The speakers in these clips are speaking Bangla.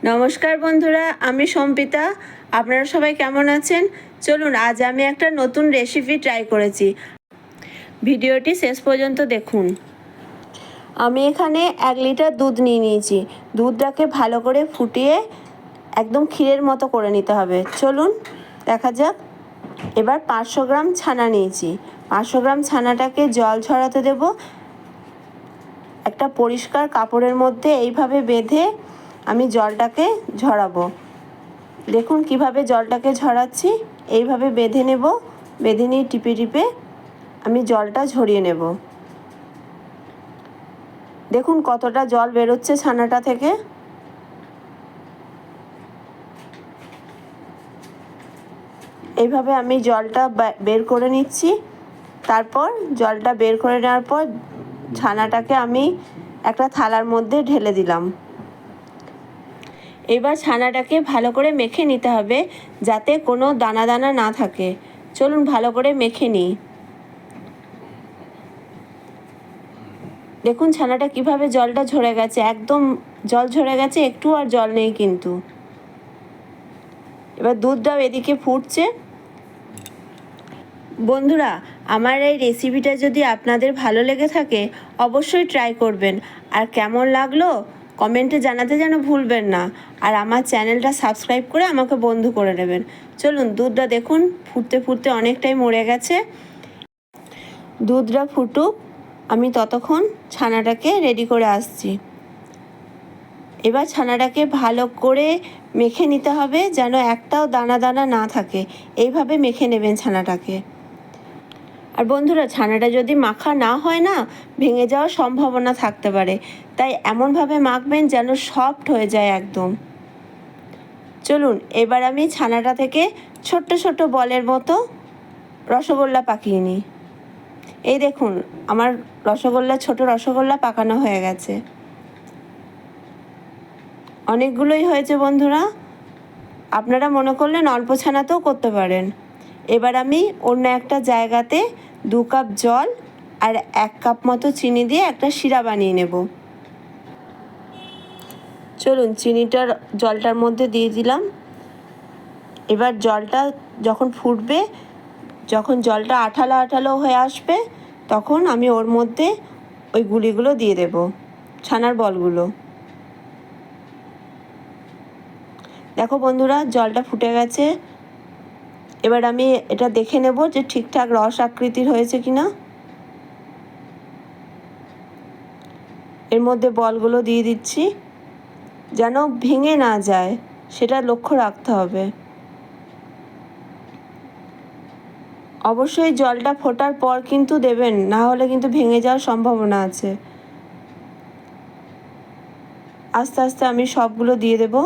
নমস্কার বন্ধুরা, আমি সম্পিতা। আপনারা সবাই কেমন আছেন? চলুন, আজ আমি একটা নতুন রেসিপি ট্রাই করেছি। ভিডিওটি শেষ পর্যন্ত দেখুন। আমি এখানে 1 লিটার দুধ নিয়ে নিয়েছি। দুধটাকে ভালো করে ফুটিয়ে একদম ক্ষীরের মতো করে নিতে হবে। চলুন দেখা যাক। এবার 500 গ্রাম ছানা নিয়েছি। 500 গ্রাম ছানাটাকে জল ঝরাতে দেব। একটা পরিষ্কার কাপড়ের মধ্যে এইভাবে বেঁধে আমি জলটাকে ঝরাবো। দেখুন কিভাবে জলটাকে ঝরাচ্ছি। এইভাবে বেঁধে নেব। বেঁধে নিয়ে টিপে টিপে আমি জলটা ঝরিয়ে নেব। দেখুন কতটা জল বেরোচ্ছে ছানাটা থেকে। এইভাবে আমি জলটা বের করে নিচ্ছি। তারপর জলটা বের করে নেওয়ার পর ছানাটাকে আমি একটা থালার মধ্যে ঢেলে দিলাম। এবার ছানাটাকে ভালো করে মেখে নিতে হবে, যাতে কোনো দানা দানা না থাকে। চলুন ভালো করে মেখে নিই। দেখুন ছানাটা কিভাবে জলটা ঝরে গেছে, একদম জল ঝরে গেছে, একটু আর জল নেই কিন্তু। এবার দুধটাও এদিকে ফুটছে। বন্ধুরা, আমার এই রেসিপিটা যদি আপনাদের ভালো লেগে থাকে অবশ্যই ট্রাই করবেন। আর কেমন লাগলো কমেন্টে জানাতে যেন ভুলবেন না। আর আমার চ্যানেলটা সাবস্ক্রাইব করে আমাকে বন্ধু করে নেবেন। চলুন, দুধটা দেখুন ফুটতে ফুটতে অনেকটাই মরে গেছে। দুধটা ফুটুক, আমি ততক্ষণ ছানাটাকে রেডি করে আসছি। এবার ছানাটাকে ভালো করে মেখে নিতে হবে, যেন একটাও দানা দানা না থাকে। এইভাবে মেখে নেবেন ছানাটাকে। আর বন্ধুরা, ছানাটা যদি মাখা না হয় না, ভেঙে যাওয়ার সম্ভাবনা থাকতে পারে। তাই এমনভাবে মাখবেন যেন সফট হয়ে যায় একদম। চলুন এবার আমি ছানাটা থেকে ছোট্ট ছোট্ট বলের মতো রসগোল্লা পাকিয়ে নিই। এই দেখুন আমার ছোট রসগোল্লা পাকানো হয়ে গেছে। অনেকগুলোই হয়েছে বন্ধুরা। আপনারা মনে করলেন অল্প ছানাতেও করতে পারেন। এবার আমি অন্য একটা জায়গাতে 2 কাপ জল আর 1 কাপ মতো চিনি দিয়ে একটা শিরা বানিয়ে নেব। চলুন চিনিটার জলটার মধ্যে দিয়ে দিলাম। এবার জলটা যখন ফুটবে, যখন জলটা আঠালো আঠালো হয়ে আসবে, তখন আমি ওর মধ্যে ওই গুলিগুলো দিয়ে দেব, ছানার বলগুলো। দেখো বন্ধুরা, জলটা ফুটে গেছে। এবার আমি এটা দেখে নেব যে ঠিকঠাক রস আকৃতির হয়েছে কিনা। এর মধ্যে বলগুলো দিয়ে দিচ্ছি, যেন ভেঙে না যায় সেটা লক্ষ্য রাখতে হবে। অবশ্যই জলটা ফোটার পর কিন্তু দেবেন, না হলে কিন্তু ভেঙে যাওয়ার সম্ভাবনা আছে। আস্তে আস্তে আমি সবগুলো দিয়ে দেব।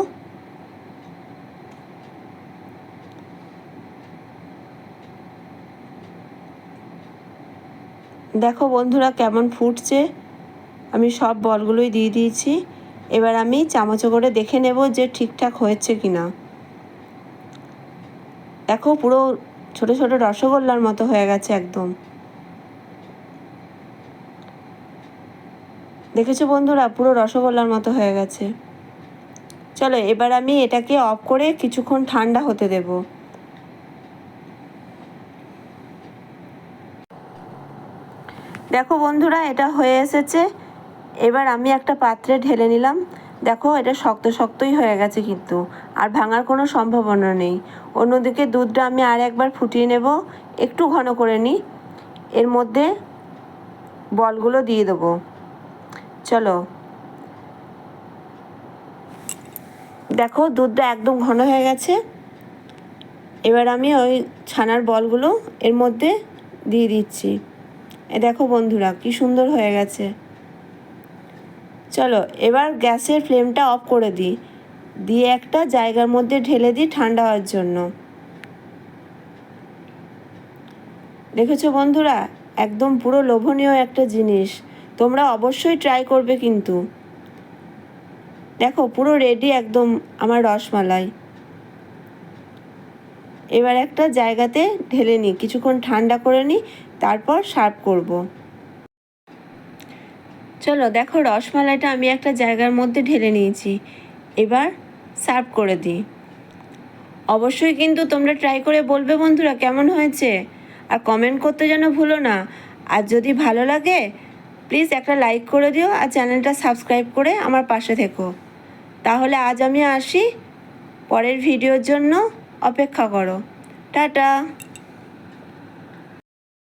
দেখো বন্ধুরা কেমন ফুটছে। আমি সব বলগুলোই দিয়ে দিয়েছি। এবার আমি চামচে করে দেখে নেব যে ঠিকঠাক হয়েছে কিনা। দেখো পুরো ছোট ছোট রসগোল্লার মতো হয়ে গেছে একদম। দেখেছো বন্ধুরা, পুরো রসগোল্লার মতো হয়ে গেছে। চলো এবার আমি এটাকে অফ করে কিছুক্ষণ ঠান্ডা হতে দেব। দেখো বন্ধুরা, এটা হয়ে এসেছে। এবার আমি একটা পাত্রে ঢেলে নিলাম। দেখো এটা শক্ত শক্তই হয়ে গেছে কিন্তু, আর ভাঙার কোনো সম্ভাবনা নেই। অন্যদিকে দুধটা আমি আর একবার ফুটিয়ে নেব, একটু ঘন করে নিই। এর মধ্যে বলগুলো দিয়ে দেবো। চলো দেখো দুধটা একদম ঘন হয়ে গেছে। এবার আমি ওই ছানার বলগুলো এর মধ্যে দিয়ে দিচ্ছি। দেখো বন্ধুরা কি সুন্দর হয়ে গেছে। চলো এবার গ্যাসের ফ্লেমটা অফ করে দিই, দিয়ে একটা জায়গার মধ্যে ঢেলে দিই ঠান্ডা হওয়ার জন্য। দেখেছো বন্ধুরা, একদম পুরো লোভনীয় একটা জিনিস। তোমরা অবশ্যই ট্রাই করবে কিন্তু। দেখো পুরো রেডি একদম আমার রসমালাই। এবার একটা জায়গাতে ঢেলে নিই, কিছুক্ষণ ঠান্ডা করে নিই, তারপর সার্ভ করব। চলো দেখো রসমালাইটা আমি একটা জায়গার মধ্যে ঢেলে নিয়েছি। এবার সার্ভ করে দিই। অবশ্যই কিন্তু তোমরা ট্রাই করে বলবে বন্ধুরা কেমন হয়েছে, আর কমেন্ট করতে যেন ভুলো না। আর যদি ভালো লাগে প্লিজ একটা লাইক করে দিও, আর চ্যানেলটা সাবস্ক্রাইব করে আমার পাশে থেকো। তাহলে আজ আমি আসি, পরের ভিডিওর জন্য অপেক্ষা করো। টাটা।